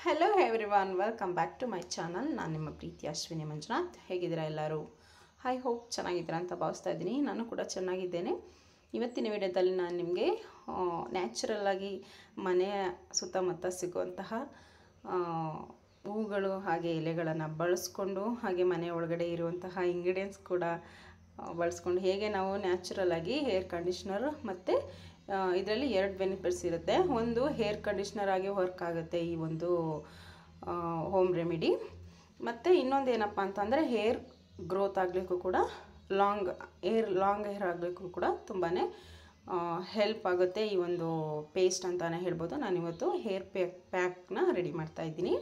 Hello everyone, welcome back to my channel. ನಾನು ನಿಮ್ಮ ಪ್ರೀತಿ ಅಶ್ವಿನಿ ಮಂಜುನಾಥ್. ಹೇಗಿದ್ದೀರಾ ಎಲ್ಲರೂ? ಐ ಹೋಪ್ ಚೆನ್ನಾಗಿದ್ದೀರಾ ಅಂತ ಭಾವಿಸ್ತಾ ಇದ್ದೀನಿ. ನಾನು ಕೂಡ ಚೆನ್ನಾಗಿದ್ದೇನೆ. ಇವತ್ತಿನ ವಿಡಿಯೋದಲ್ಲಿ ನಾನು ನಿಮಗೆ ನ್ಯಾಚುರಲ್ಲಾಗಿ ಮನೆಯ ಸುತ್ತಮುತ್ತ ಸಿಗುವಂತಹ ಹೂಗಳು ಹಾಗೆ ಎಲೆಗಳನ್ನು ಬಳಸ್ಕೊಂಡು, ಹಾಗೆ ಮನೆ ಒಳಗಡೆ ಇರುವಂತಹ ಇಂಗ್ರೀಡಿಯೆಂಟ್ಸ್ ಕೂಡ ಬಳಸ್ಕೊಂಡು ಹೇಗೆ ನಾವು ನ್ಯಾಚುರಲಾಗಿ ಹೇರ್ ಕಂಡೀಷ್ನರ್ ಮತ್ತು ಇದರಲ್ಲಿ ಎರಡು ಬೆನಿಫಿಟ್ಸ್ ಇರುತ್ತೆ. ಒಂದು, ಹೇರ್ ಕಂಡೀಷ್ನರ್ ಆಗಿ ವರ್ಕ್ ಆಗುತ್ತೆ ಈ ಒಂದು ಹೋಮ್ ರೆಮಿಡಿ. ಮತ್ತು ಇನ್ನೊಂದು ಏನಪ್ಪ ಅಂತಂದರೆ ಹೇರ್ ಗ್ರೋತ್ ಆಗಲಿಕ್ಕೂ ಕೂಡ, ಲಾಂಗ್ ಹೇರ್ ಆಗಲಿಕ್ಕೂ ಕೂಡ ತುಂಬಾ ಹೆಲ್ಪ್ ಆಗುತ್ತೆ ಈ ಒಂದು ಪೇಸ್ಟ್ ಅಂತಲೇ ಹೇಳ್ಬೋದು. ನಾನಿವತ್ತು ಹೇರ್ ಪ್ಯಾಕ್ನ ರೆಡಿ ಮಾಡ್ತಾಯಿದ್ದೀನಿ.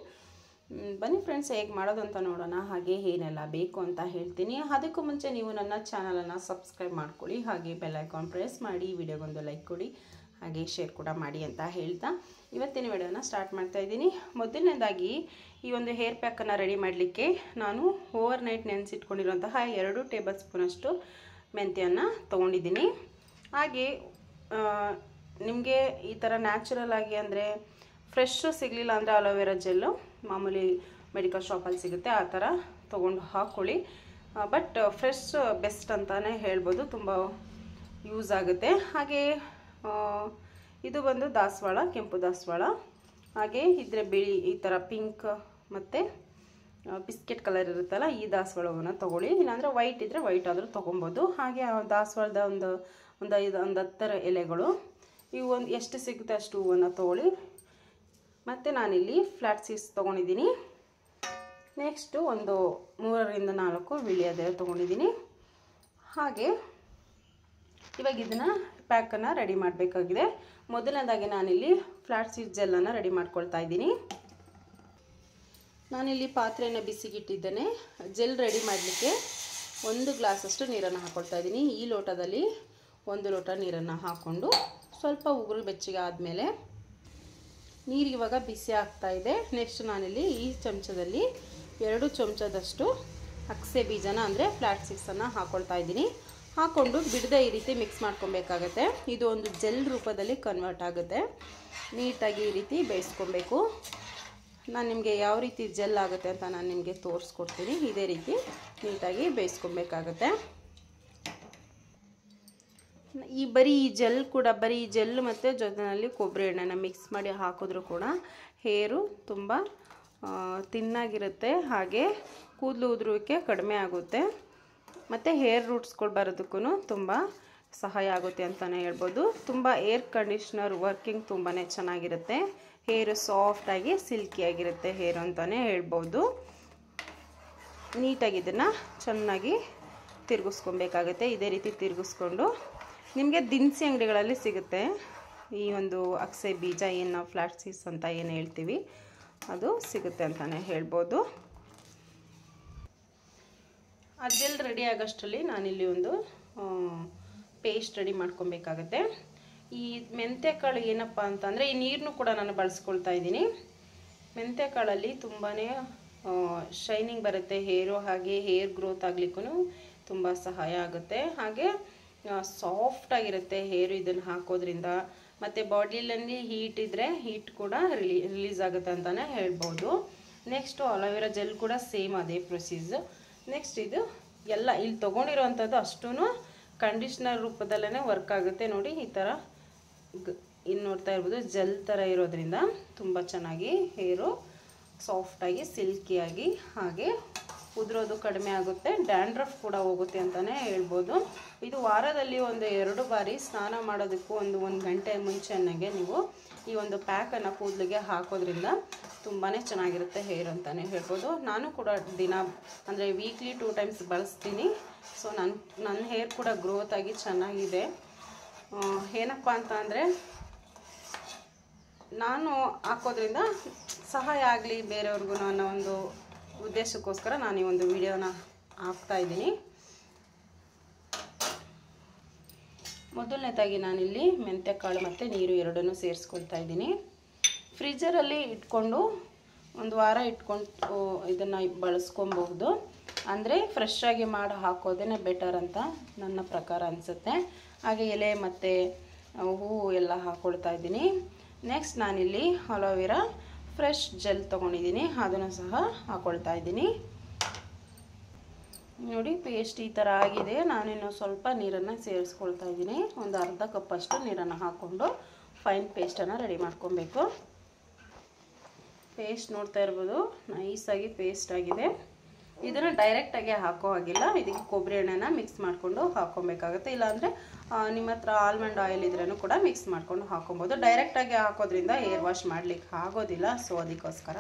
ಬನ್ನಿ ಫ್ರೆಂಡ್ಸ್, ಹೇಗೆ ಮಾಡೋದು ಅಂತ ನೋಡೋಣ. ಹಾಗೆ ಏನೆಲ್ಲ ಬೇಕು ಅಂತ ಹೇಳ್ತೀನಿ. ಅದಕ್ಕೂ ಮುಂಚೆ ನೀವು ನನ್ನ ಚಾನಲನ್ನು ಸಬ್ಸ್ಕ್ರೈಬ್ ಮಾಡ್ಕೊಳ್ಳಿ, ಹಾಗೆ ಬೆಲ್ ಐಕಾನ್ ಪ್ರೆಸ್ ಮಾಡಿ, ವಿಡಿಯೋಗೊಂದು ಲೈಕ್ ಕೊಡಿ, ಹಾಗೆ ಶೇರ್ ಕೂಡ ಮಾಡಿ ಅಂತ ಹೇಳ್ತಾ ಇವತ್ತಿನ ವಿಡಿಯೋನ ಸ್ಟಾರ್ಟ್ ಮಾಡ್ತಾ ಇದ್ದೀನಿ. ಮೊದಲನೇದಾಗಿ ಈ ಒಂದು ಹೇರ್ ಪ್ಯಾಕನ್ನು ರೆಡಿ ಮಾಡಲಿಕ್ಕೆ ನಾನು ಓವರ್ ನೈಟ್ ನೆನೆಸಿಟ್ಕೊಂಡಿರುವಂತಹ 2 ಟೇಬಲ್ ಸ್ಪೂನಷ್ಟು ಮೆಂತ್ಯವನ್ನು ತೊಗೊಂಡಿದ್ದೀನಿ. ಹಾಗೆ ನಿಮಗೆ ಈ ಥರ ನ್ಯಾಚುರಲ್ ಆಗಿ ಅಂದರೆ ಫ್ರೆಶ್ಶು ಸಿಗಲಿಲ್ಲ ಅಂದರೆ ಅಲೋವೆರಾ ಜೆಲ್ಲು ಮಾಮೂಲಿ ಮೆಡಿಕಲ್ ಶಾಪಲ್ಲಿ ಸಿಗುತ್ತೆ, ಆ ಥರ ತೊಗೊಂಡು ಹಾಕ್ಕೊಳ್ಳಿ. ಬಟ್ ಫ್ರೆಶ್ ಬೆಸ್ಟ್ ಅಂತಲೇ ಹೇಳ್ಬೋದು, ತುಂಬ ಯೂಸ್ ಆಗುತ್ತೆ. ಹಾಗೆ ಇದು ಬಂದು ದಾಸವಾಳ, ಕೆಂಪು ದಾಸವಾಳ. ಹಾಗೆ ಇದ್ರೆ ಬಿಳಿ, ಈ ಥರ ಪಿಂಕ್ ಮತ್ತು ಬಿಸ್ಕೆಟ್ ಕಲರ್ ಇರುತ್ತಲ್ಲ, ಈ ದಾಸವಾಳವನ್ನು ತೊಗೊಳ್ಳಿ. ಇಲ್ಲಾಂದರೆ ವೈಟ್ ಇದ್ದರೆ ವೈಟ್ ಆದರೂ ತೊಗೊಬೋದು. ಹಾಗೆ ದಾಸವಾಳದ ಒಂದು 10 ಎಲೆಗಳು, ಇವು ಒಂದು ಎಷ್ಟು ಸಿಗುತ್ತೆ ಅಷ್ಟು ಹೂವನ್ನು ತೊಗೊಳ್ಳಿ. ಮತ್ತು ನಾನಿಲ್ಲಿ ಫ್ಲ್ಯಾಟ್ ಸೀಡ್ಸ್ ತೊಗೊಂಡಿದ್ದೀನಿ. ನೆಕ್ಸ್ಟು ಒಂದು 3ರಿಂದ 4 ವೀಳ್ಯದೆಲೆ ತೊಗೊಂಡಿದ್ದೀನಿ. ಹಾಗೆ ಇವಾಗ ಇದನ್ನು ಪ್ಯಾಕನ್ನು ರೆಡಿ ಮಾಡಬೇಕಾಗಿದೆ. ಮೊದಲನೇದಾಗಿ ನಾನಿಲ್ಲಿ ಫ್ಲ್ಯಾಟ್ ಸೀಡ್ ಜೆಲ್ಲನ್ನು ರೆಡಿ ಮಾಡ್ಕೊಳ್ತಾ ಇದ್ದೀನಿ. ನಾನಿಲ್ಲಿ ಪಾತ್ರೆಯನ್ನು ಬಿಸಿಗಿಟ್ಟಿದ್ದೇನೆ. ಜೆಲ್ ರೆಡಿ ಮಾಡಲಿಕ್ಕೆ 1 ಗ್ಲಾಸಷ್ಟು ನೀರನ್ನು ಹಾಕ್ಕೊಳ್ತಾ ಇದ್ದೀನಿ. ಈ ಲೋಟದಲ್ಲಿ 1 ಲೋಟ ನೀರನ್ನು ಹಾಕ್ಕೊಂಡು ಸ್ವಲ್ಪ ಉಗುರು ಬೆಚ್ಚಗೆ ಆದಮೇಲೆ, ನೀರು ಇವಾಗ ಬಿಸಿ ಆಗ್ತಾ ಇದೆ. ನೆಕ್ಸ್ಟ್ ನಾನಿಲ್ಲಿ ಈ ಚಮಚದಲ್ಲಿ 2 ಚಮಚದಷ್ಟು ಅಗಸೆ ಬೀಜನ ಅಂದರೆ ಫ್ಲ್ಯಾಟ್ ಸೀಡ್ಸನ್ನು ಹಾಕ್ಕೊಳ್ತಾ ಇದ್ದೀನಿ. ಹಾಕ್ಕೊಂಡು ಬಿಡದೆ ಈ ರೀತಿ ಮಿಕ್ಸ್ ಮಾಡ್ಕೊಬೇಕಾಗತ್ತೆ. ಇದು ಒಂದು ಜೆಲ್ ರೂಪದಲ್ಲಿ ಕನ್ವರ್ಟ್ ಆಗುತ್ತೆ. ನೀಟಾಗಿ ಈ ರೀತಿ ಬೇಯಿಸ್ಕೊಬೇಕು. ನಾನು ನಿಮಗೆ ಯಾವ ರೀತಿ ಜೆಲ್ ಆಗುತ್ತೆ ಅಂತ ನಾನು ನಿಮಗೆ ತೋರಿಸ್ಕೊಡ್ತೀನಿ. ಇದೇ ರೀತಿ ನೀಟಾಗಿ ಬೇಯಿಸ್ಕೊಬೇಕಾಗತ್ತೆ. ಬರೀ ಈ ಜೆಲ್ ಮತ್ತು ಜೊತೆಯಲ್ಲಿ ಕೊಬ್ಬರಿ ಎಣ್ಣೆನ ಮಿಕ್ಸ್ ಮಾಡಿ ಹಾಕಿದ್ರೂ ಕೂಡ ಹೇರು ತುಂಬ ತಿನ್ನಾಗಿರುತ್ತೆ. ಹಾಗೆ ಕೂದಲು ಉದುರುವಿಕೆ ಕಡಿಮೆ ಆಗುತ್ತೆ. ಮತ್ತು ಹೇರ್ ರೂಟ್ಸ್ಗಳು ಬರೋದಕ್ಕೂ ತುಂಬ ಸಹಾಯ ಆಗುತ್ತೆ ಅಂತಲೇ ಹೇಳ್ಬೋದು. ತುಂಬ ಏರ್ ಕಂಡೀಷ್ನರ್ ವರ್ಕಿಂಗ್ ತುಂಬಾ ಚೆನ್ನಾಗಿರುತ್ತೆ. ಹೇರು ಸಾಫ್ಟಾಗಿ ಸಿಲ್ಕಿಯಾಗಿರುತ್ತೆ ಹೇರು ಅಂತಲೇ ಹೇಳ್ಬೋದು. ನೀಟಾಗಿ ಇದನ್ನು ಚೆನ್ನಾಗಿ ತಿರುಗಿಸ್ಕೊಬೇಕಾಗುತ್ತೆ. ಇದೇ ರೀತಿ ತಿರುಗಿಸ್ಕೊಂಡು, ನಿಮಗೆ ದಿನಸಿ ಅಂಗಡಿಗಳಲ್ಲಿ ಸಿಗುತ್ತೆ ಈ ಒಂದು ಅಗಸೆ ಬೀಜ, ಏನು ನಾವು ಫ್ಲ್ಯಾಟ್ ಸೀಡ್ಸ್ ಅಂತ ಏನು ಹೇಳ್ತೀವಿ, ಅದು ಸಿಗುತ್ತೆ ಅಂತಲೇ ಹೇಳ್ಬೋದು. ಆ ಜೆಲ್ ರೆಡಿ ಆಗೋಷ್ಟರಲ್ಲಿ ನಾನಿಲ್ಲಿ ಒಂದು ಪೇಸ್ಟ್ ರೆಡಿ ಮಾಡ್ಕೊಬೇಕಾಗತ್ತೆ. ಈ ಮೆಂತ್ಯಕಾಳು ಏನಪ್ಪ ಅಂತಂದರೆ, ಈ ನೀರನ್ನು ಕೂಡ ನಾನು ಬಳಸ್ಕೊಳ್ತಾ ಇದ್ದೀನಿ. ಮೆಂತ್ಯಕಾಳಲ್ಲಿ ತುಂಬಾ ಶೈನಿಂಗ್ ಬರುತ್ತೆ ಹೇರು, ಹಾಗೆ ಹೇರ್ ಗ್ರೋತ್ ಆಗಲಿಕ್ಕೂ ತುಂಬ ಸಹಾಯ ಆಗುತ್ತೆ. ಹಾಗೆ ಸಾಫ್ಟಾಗಿರುತ್ತೆ ಹೇರು ಇದನ್ನು ಹಾಕೋದ್ರಿಂದ. ಮತ್ತು ಬಾಡಿಯಲ್ಲಿ ಹೀಟ್ ಇದ್ದರೆ ಹೀಟ್ ಕೂಡ ರಿಲೀಸ್ ಆಗುತ್ತೆ ಅಂತಲೇ ಹೇಳ್ಬೋದು. ನೆಕ್ಸ್ಟು ಅಲೋವೆರಾ ಜೆಲ್ ಕೂಡ ಸೇಮ್ ಅದೇ ಪ್ರೊಸೀಸ್. ನೆಕ್ಸ್ಟ್ ಇದು ಎಲ್ಲ ಇಲ್ಲಿ ತೊಗೊಂಡಿರೋವಂಥದ್ದು ಅಷ್ಟೂ ಕಂಡೀಷ್ನರ್ ರೂಪದಲ್ಲೇ ವರ್ಕ್ ಆಗುತ್ತೆ. ನೋಡಿ, ಈ ಥರ ಇಲ್ಲಿ ನೋಡ್ತಾ ಇರ್ಬೋದು, ಜೆಲ್ ಥರ ಇರೋದ್ರಿಂದ ತುಂಬ ಚೆನ್ನಾಗಿ ಹೇರು ಸಾಫ್ಟಾಗಿ ಸಿಲ್ಕಿಯಾಗಿ, ಹಾಗೆ ಉದುರೋದು ಕಡಿಮೆ ಆಗುತ್ತೆ, ಡ್ಯಾಂಡ್ರಫ್ ಕೂಡ ಹೋಗುತ್ತೆ ಅಂತಲೇ ಹೇಳ್ಬೋದು. ಇದು ವಾರದಲ್ಲಿ ಒಂದು 2 ಬಾರಿ ಸ್ನಾನ ಮಾಡೋದಕ್ಕೂ ಒಂದು ಗಂಟೆ ಮುಂಚೆನಾಗೆ ನೀವು ಈ ಒಂದು ಪ್ಯಾಕನ್ನು ಕೂದಲಿಗೆ ಹಾಕೋದ್ರಿಂದ ತುಂಬಾ ಚೆನ್ನಾಗಿರುತ್ತೆ ಹೇರ್ ಅಂತಲೇ ಹೇಳ್ಬೋದು. ನಾನು ಕೂಡ ದಿನ ಅಂದರೆ ವೀಕ್ಲಿ 2 ಟೈಮ್ಸ್ ಬಳಸ್ತೀನಿ. ಸೊ ನನ್ನ ಹೇರ್ ಕೂಡ ಗ್ರೋತ್ ಆಗಿ ಚೆನ್ನಾಗಿದೆ. ಏನಪ್ಪ ಅಂತ ಅಂದರೆ, ನಾನು ಹಾಕೋದ್ರಿಂದ ಸಹಾಯ ಆಗಲಿ ಬೇರೆಯವ್ರಿಗೂ ಅನ್ನೋ ಒಂದು ಉದ್ದೇಶಕ್ಕೋಸ್ಕರ ನಾನು ಈ ಒಂದು ವಿಡಿಯೋನ ಹಾಕ್ತಾಯಿದ್ದೀನಿ. ಮೊದಲನೇದಾಗಿ ನಾನಿಲ್ಲಿ ಮೆಂತ್ಯಕಾಳು ಮತ್ತು ನೀರು ಎರಡನ್ನೂ ಸೇರಿಸ್ಕೊಳ್ತಾ ಇದ್ದೀನಿ. ಫ್ರಿಜ್ಜರಲ್ಲಿ ಇಟ್ಕೊಂಡು 1 ವಾರ ಇಟ್ಕೊಂಡು ಇದನ್ನು ಬಳಸ್ಕೊಬಹುದು. ಅಂದರೆ ಫ್ರೆಶ್ ಆಗಿ ಮಾಡಿ ಹಾಕೋದೇ ಬೆಟರ್ ಅಂತ ನನ್ನ ಪ್ರಕಾರ ಅನಿಸುತ್ತೆ. ಹಾಗೆ ಎಲೆ ಮತ್ತು ಹೂವು ಎಲ್ಲ ಹಾಕ್ಕೊಳ್ತಾ ಇದ್ದೀನಿ. ನೆಕ್ಸ್ಟ್ ನಾನಿಲ್ಲಿ ಅಲೋವೆರಾ ಫ್ರೆಶ್ ಜೆಲ್ ತೊಗೊಂಡಿದ್ದೀನಿ, ಅದನ್ನು ಸಹ ಹಾಕ್ಕೊಳ್ತಾ ಇದ್ದೀನಿ. ನೋಡಿ ಪೇಸ್ಟ್ ಈ ಥರ ಆಗಿದೆ. ನಾನಿನ್ನು ಸ್ವಲ್ಪ ನೀರನ್ನು ಸೇರಿಸ್ಕೊಳ್ತಾ ಇದ್ದೀನಿ. ಒಂದು ಅರ್ಧ ಕಪ್ಪಷ್ಟು ನೀರನ್ನು ಹಾಕ್ಕೊಂಡು ಫೈನ್ ಪೇಸ್ಟನ್ನು ರೆಡಿ ಮಾಡ್ಕೊಬೇಕು. ಪೇಸ್ಟ್ ನೋಡ್ತಾ ಇರ್ಬೋದು, ನೈಸಾಗಿ ಪೇಸ್ಟ್ ಆಗಿದೆ. ಇದನ್ನು ಡೈರೆಕ್ಟಾಗಿ ಹಾಕೋ ಹಾಗಿಲ್ಲ, ಇದಕ್ಕೆ ಕೊಬ್ಬರಿ ಎಣ್ಣೆನ ಮಿಕ್ಸ್ ಮಾಡಿಕೊಂಡು ಹಾಕ್ಕೊಬೇಕಾಗುತ್ತೆ. ಇಲ್ಲಾಂದರೆ ನಿಮ್ಮ ಹತ್ರ ಆಲ್ಮಂಡ್ ಆಯಿಲ್ ಇದ್ರೂ ಕೂಡ ಮಿಕ್ಸ್ ಮಾಡ್ಕೊಂಡು ಹಾಕೊಬೋದು. ಡೈರೆಕ್ಟಾಗಿ ಹಾಕೋದ್ರಿಂದ ಏರ್ ವಾಶ್ ಮಾಡಲಿಕ್ಕೆ ಆಗೋದಿಲ್ಲ, ಸೊ ಅದಕ್ಕೋಸ್ಕರ.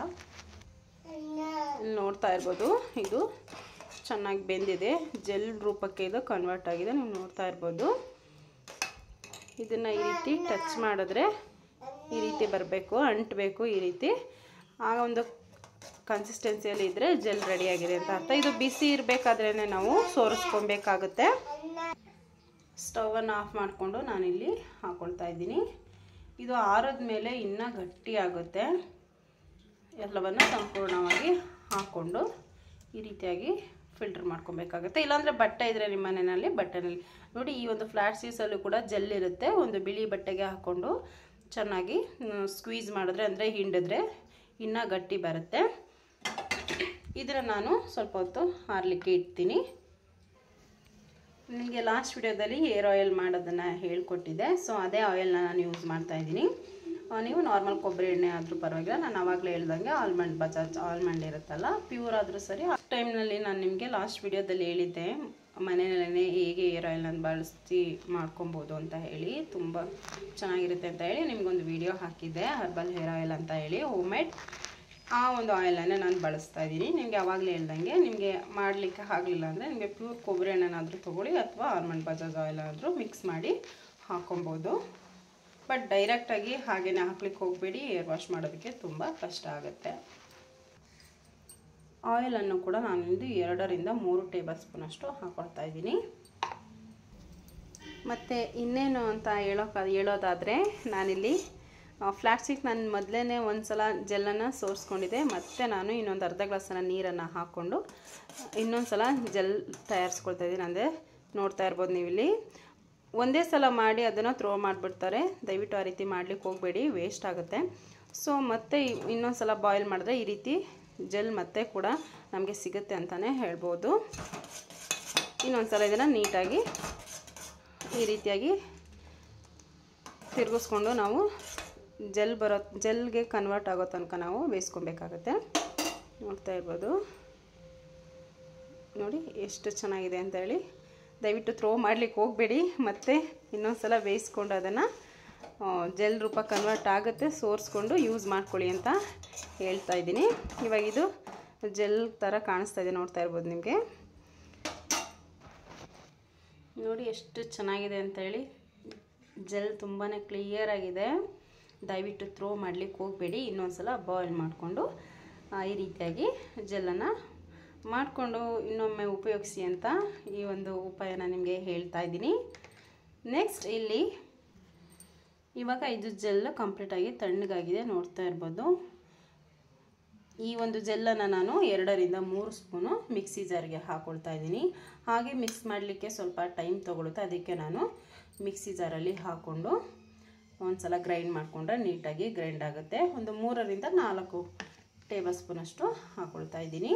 ನೋಡ್ತಾ ಇರ್ಬೋದು, ಇದು ಚೆನ್ನಾಗಿ ಬೆಂದಿದೆ, ಜೆಲ್ ರೂಪಕ್ಕೆ ಇದು ಕನ್ವರ್ಟ್ ಆಗಿದೆ. ನೀವು ನೋಡ್ತಾ ಇರ್ಬೋದು. ಇದನ್ನು ಈ ರೀತಿ ಟಚ್ ಮಾಡಿದ್ರೆ ಈ ರೀತಿ ಬರಬೇಕು, ಅಂಟಬೇಕು ಈ ರೀತಿ. ಆಗ ಒಂದು ಕನ್ಸಿಸ್ಟೆನ್ಸಿಯಲ್ಲಿ ಇದ್ದರೆ ಜೆಲ್ ರೆಡಿಯಾಗಿದೆ ಅಂತ ಅರ್ಥ. ಇದು ಬಿಸಿ ಇರಬೇಕಾದ್ರೇ ನಾವು ಸೋರಿಸ್ಕೊಬೇಕಾಗುತ್ತೆ. ಸ್ಟವನ್ನು ಆಫ್ ಮಾಡಿಕೊಂಡು ನಾನಿಲ್ಲಿ ಹಾಕ್ಕೊಳ್ತಾ ಇದ್ದೀನಿ. ಇದು ಆರಿದ ಮೇಲೆ ಇನ್ನೂ ಗಟ್ಟಿ ಆಗುತ್ತೆ. ಎಲ್ಲವನ್ನು ಸಂಪೂರ್ಣವಾಗಿ ಹಾಕ್ಕೊಂಡು ಈ ರೀತಿಯಾಗಿ ಫಿಲ್ಟರ್ ಮಾಡ್ಕೊಬೇಕಾಗುತ್ತೆ. ಇಲ್ಲಾಂದರೆ ಬಟ್ಟೆ ಇದ್ದರೆ ನಿಮ್ಮ ಮನೆಯಲ್ಲಿ ಬಟ್ಟೆನಲ್ಲಿ ನೋಡಿ, ಈ ಒಂದು ಫ್ಲ್ಯಾಟ್ ಸೀಸಲ್ಲೂ ಕೂಡ ಜೆಲ್ ಇರುತ್ತೆ. ಒಂದು ಬಿಳಿ ಬಟ್ಟೆಗೆ ಹಾಕ್ಕೊಂಡು ಚೆನ್ನಾಗಿ ಸ್ಕ್ವೀಸ್ ಮಾಡಿದ್ರೆ, ಅಂದರೆ ಹಿಂಡಿದ್ರೆ ಇನ್ನೂ ಗಟ್ಟಿ ಬರುತ್ತೆ. ಇದನ್ನು ನಾನು ಸ್ವಲ್ಪ ಹೊತ್ತು ಆರಲಿಕ್ಕೆ ಇಡ್ತೀನಿ. ನಿಮಗೆ ಲಾಸ್ಟ್ ವಿಡಿಯೋದಲ್ಲಿ ಹೇರ್ ಆಯಿಲ್ ಮಾಡೋದನ್ನು ಹೇಳ್ಕೊಟ್ಟಿದ್ದೆ, ಸೊ ಅದೇ ಆಯಿಲ್ನ ನಾನು ಯೂಸ್ ಮಾಡ್ತಾಯಿದ್ದೀನಿ. ನೀವು ನಾರ್ಮಲ್ ಕೊಬ್ಬರಿ ಎಣ್ಣೆ ಆದರೂ ಪರವಾಗಿಲ್ಲ. ನಾನು ಆವಾಗಲೇ ಹೇಳ್ದಂಗೆ ಬಜಾಜ್ ಆಲ್ಮಂಡ್ ಇರುತ್ತಲ್ಲ, ಪ್ಯೂರ್ ಆದರೂ ಸರಿ. ಆ ಟೈಮ್ನಲ್ಲಿ ನಾನು ನಿಮಗೆ ಲಾಸ್ಟ್ ವಿಡಿಯೋದಲ್ಲಿ ಹೇಳಿದ್ದೆ ಮನೆಯಲ್ಲೇ ಹೇಗೆ ಹೇರ್ ಆಯಿಲ್ನ ಬಳಸಿ ಮಾಡ್ಕೊಬೋದು ಅಂತ ಹೇಳಿ, ತುಂಬ ಚೆನ್ನಾಗಿರುತ್ತೆ ಅಂತ ಹೇಳಿ ನಿಮಗೊಂದು ವಿಡಿಯೋ ಹಾಕಿದ್ದೆ, ಹರ್ಬಲ್ ಹೇರ್ ಆಯಿಲ್ ಅಂತ ಹೇಳಿ, ಹೋಮ್ ಮೇಡ್. ಆ ಒಂದು ಆಯಿಲನ್ನೇ ನಾನು ಬಳಸ್ತಾ ಇದ್ದೀನಿ. ನಿಮಗೆ ಆವಾಗಲೇ ಹೇಳ್ದಂಗೆ ನಿಮಗೆ ಮಾಡಲಿಕ್ಕೆ ಆಗಲಿಲ್ಲ ಅಂದರೆ ನಿಮಗೆ ಪ್ಯೂರ್ ಕೊಬ್ಬರಿ ಎಣ್ಣೆನಾದರೂ ತೊಗೊಳ್ಳಿ, ಅಥವಾ ಆಲ್ಮಂಡ್ ಬಜಾಜ್ ಆಯಿಲ್ ಆದರೂ ಮಿಕ್ಸ್ ಮಾಡಿ ಹಾಕೊಬೋದು. ಬಟ್ ಡೈರೆಕ್ಟಾಗಿ ಹಾಗೆಯೇ ಹಾಕ್ಲಿಕ್ಕೆ ಹೋಗಬೇಡಿ, ಏರ್ ವಾಶ್ ಮಾಡೋದಕ್ಕೆ ತುಂಬ ಕಷ್ಟ ಆಗುತ್ತೆ. ಆಯಿಲನ್ನು ಕೂಡ ನಾನಿಂದು 2 ರಿಂದ 3 ಟೇಬಲ್ ಸ್ಪೂನಷ್ಟು ಹಾಕ್ಕೊಳ್ತಾ ಇದ್ದೀನಿ. ಮತ್ತು ಇನ್ನೇನು ಅಂತ ಹೇಳೋದಾದರೆ, ನಾನಿಲ್ಲಿ ಫ್ಲ್ಯಾಕ್ಸಿಗೆ ನಾನು ಮೊದಲೇ ಒಂದು ಸಲ ಜೆಲ್ಲನ್ನು ಸೋರಿಸ್ಕೊಂಡಿದ್ದೆ. ಮತ್ತು ನಾನು ಇನ್ನೊಂದು ಅರ್ಧ ಗ್ಲಾಸನ್ನು ನೀರನ್ನು ಹಾಕ್ಕೊಂಡು ಇನ್ನೊಂದು ಸಲ ಜೆಲ್ ತಯಾರಿಸ್ಕೊಳ್ತಾ ಇದ್ದೀನಿ. ಅಂದರೆ ನೋಡ್ತಾ ಇರ್ಬೋದು ನೀವಿಲ್ಲಿ, ಒಂದೇ ಸಲ ಮಾಡಿ ಅದನ್ನು ಥ್ರೋ ಮಾಡಿಬಿಡ್ತಾರೆ. ದಯವಿಟ್ಟು ಆ ರೀತಿ ಮಾಡಲಿಕ್ಕೆ ಹೋಗಬೇಡಿ, ವೇಸ್ಟ್ ಆಗುತ್ತೆ. ಸೊ ಮತ್ತೆ ಇನ್ನೊಂದು ಸಲ ಬಾಯ್ಲ್ ಮಾಡಿದ್ರೆ ಈ ರೀತಿ ಜೆಲ್ ಮತ್ತೆ ಕೂಡ ನಮಗೆ ಸಿಗುತ್ತೆ ಅಂತಲೇ ಹೇಳ್ಬೋದು. ಇನ್ನೊಂದು ಸಲ ಇದನ್ನು ನೀಟಾಗಿ ಈ ರೀತಿಯಾಗಿ ತಿರುಗಿಸ್ಕೊಂಡು ನಾವು ಜೆಲ್ಗೆ ಕನ್ವರ್ಟ್ ಆಗೋ ತನಕ ನಾವು ಬೇಯಿಸ್ಕೊಬೇಕಾಗತ್ತೆ. ನೋಡ್ತಾ ಇರ್ಬೋದು ನೋಡಿ ಎಷ್ಟು ಚೆನ್ನಾಗಿದೆ ಅಂತ ಹೇಳಿ. ದಯವಿಟ್ಟು ಥ್ರೋ ಮಾಡಲಿಕ್ಕೆ ಹೋಗಬೇಡಿ, ಮತ್ತು ಇನ್ನೊಂದು ಸಲ ಬೇಯಿಸ್ಕೊಂಡು ಅದನ್ನು ಜೆಲ್ ರೂಪ ಕನ್ವರ್ಟ್ ಆಗುತ್ತೆ, ಸೋರಿಸ್ಕೊಂಡು ಯೂಸ್ ಮಾಡ್ಕೊಳ್ಳಿ ಅಂತ ಹೇಳ್ತಾ ಇದ್ದೀನಿ. ಇವಾಗ ಇದು ಜೆಲ್ ಥರ ಕಾಣಿಸ್ತಾ ಇದೆ, ನೋಡ್ತಾ ಇರ್ಬೋದು ನಿಮಗೆ. ನೋಡಿ ಎಷ್ಟು ಚೆನ್ನಾಗಿದೆ ಅಂತೇಳಿ. ಜೆಲ್ ತುಂಬಾ ಕ್ಲಿಯರ್ ಆಗಿದೆ. ದಯವಿಟ್ಟು ಥ್ರೋ ಮಾಡಲಿಕ್ಕೆ ಹೋಗಬೇಡಿ, ಇನ್ನೊಂದು ಸಲ ಬಾಯ್ಲ್ ಮಾಡಿಕೊಂಡು ಈ ರೀತಿಯಾಗಿ ಜೆಲ್ಲನ್ನು ಮಾಡಿಕೊಂಡು ಇನ್ನೊಮ್ಮೆ ಉಪಯೋಗಿಸಿ ಅಂತ ಈ ಒಂದು ಉಪಾಯನ ನಿಮಗೆ ಹೇಳ್ತಾ ಇದ್ದೀನಿ. ನೆಕ್ಸ್ಟ್ ಇಲ್ಲಿ ಇವಾಗ ಇದು ಜೆಲ್ ಕಂಪ್ಲೀಟಾಗಿ ತಣ್ಣಗಾಗಿದೆ, ನೋಡ್ತಾ ಇರ್ಬೋದು. ಈ ಒಂದು ಜೆಲ್ಲನ್ನು ನಾನು 2 ರಿಂದ 3 ಸ್ಪೂನು ಮಿಕ್ಸಿ ಜಾರ್ಗೆ ಹಾಕ್ಕೊಳ್ತಾ ಇದ್ದೀನಿ. ಹಾಗೆ ಮಿಕ್ಸ್ ಮಾಡಲಿಕ್ಕೆ ಸ್ವಲ್ಪ ಟೈಮ್ ತೊಗೊಳುತ್ತೆ, ಅದಕ್ಕೆ ನಾನು ಮಿಕ್ಸಿ ಜಾರಲ್ಲಿ ಹಾಕ್ಕೊಂಡು ಒಂದು ಸಲ ಗ್ರೈಂಡ್ ಮಾಡಿಕೊಂಡ್ರೆ ನೀಟಾಗಿ ಗ್ರೈಂಡ್ ಆಗುತ್ತೆ. ಒಂದು 3 ರಿಂದ 4 ಟೇಬಲ್ ಸ್ಪೂನಷ್ಟು ಹಾಕ್ಕೊಳ್ತಾ ಇದ್ದೀನಿ.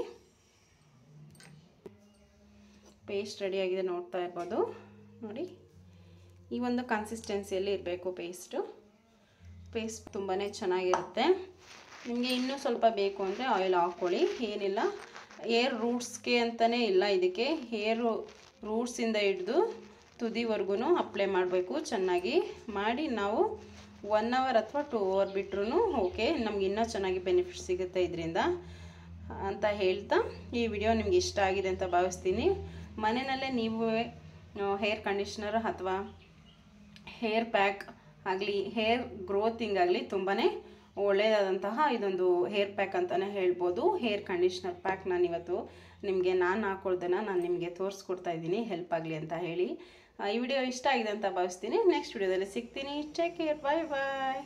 ಪೇಸ್ಟ್ ರೆಡಿಯಾಗಿದೆ, ನೋಡ್ತಾ ಇರ್ಬೋದು. ನೋಡಿ ಈ ಒಂದು ಕನ್ಸಿಸ್ಟೆನ್ಸಿಯಲ್ಲಿ ಇರಬೇಕು ಪೇಸ್ಟ್ ತುಂಬಾ ಚೆನ್ನಾಗಿರುತ್ತೆ. ನಿಮಗೆ ಇನ್ನೂ ಸ್ವಲ್ಪ ಬೇಕು ಅಂದರೆ ಆಯಿಲ್ ಹಾಕ್ಕೊಳ್ಳಿ, ಏನಿಲ್ಲ. ಹೇರ್ ರೂಟ್ಸ್ಗೆ ಅಂತಲೇ ಇಲ್ಲ, ಇದಕ್ಕೆ ಹೇರ್ ರೂಟ್ಸಿಂದ ಹಿಡಿದು ತುದಿವರೆಗೂ ಅಪ್ಲೈ ಮಾಡಬೇಕು. ಚೆನ್ನಾಗಿ ಮಾಡಿ ನಾವು 1 ಅವರ್ ಅಥವಾ 2 ಅವರ್ ಬಿಟ್ರೂ ಓಕೆ, ನಮ್ಗೆ ಇನ್ನೂ ಚೆನ್ನಾಗಿ ಬೆನಿಫಿಟ್ ಸಿಗುತ್ತೆ ಇದರಿಂದ ಅಂತ ಹೇಳ್ತಾ, ಈ ವಿಡಿಯೋ ನಿಮ್ಗೆ ಇಷ್ಟ ಆಗಿದೆ ಅಂತ ಭಾವಿಸ್ತೀನಿ. ಮನೆಯಲ್ಲೇ ನೀವು ಹೇರ್ ಕಂಡೀಷ್ನರ್ ಅಥವಾ ಹೇರ್ ಪ್ಯಾಕ್ ಆಗಲಿ, ಹೇರ್ ಗ್ರೋತಿಂಗ್ ಆಗಲಿ ತುಂಬಾ ಒಳ್ಳೆಯದಾದಂತಹ ಇದೊಂದು ಹೇರ್ ಪ್ಯಾಕ್ ಅಂತಲೇ ಹೇಳ್ಬೋದು. ಹೇರ್ ಕಂಡೀಷ್ನರ್ ಪ್ಯಾಕ್ ನಾನಿವತ್ತು ನಿಮಗೆ ಹಾಕ್ಕೊಳ್ದನ್ನು ನಾನು ನಿಮಗೆ ತೋರಿಸ್ಕೊಡ್ತಾ ಇದ್ದೀನಿ, ಹೆಲ್ಪ್ ಆಗಲಿ ಅಂತ ಹೇಳಿ. ಈ ವಿಡಿಯೋ ಇಷ್ಟ ಆಗಿದೆ ಅಂತ ಭಾವಿಸ್ತೀನಿ. ನೆಕ್ಸ್ಟ್ ವಿಡಿಯೋದಲ್ಲಿ ಸಿಗ್ತೀನಿ. ಟೇಕ್ ಕೇರ್, ಬಾಯ್ ಬಾಯ್.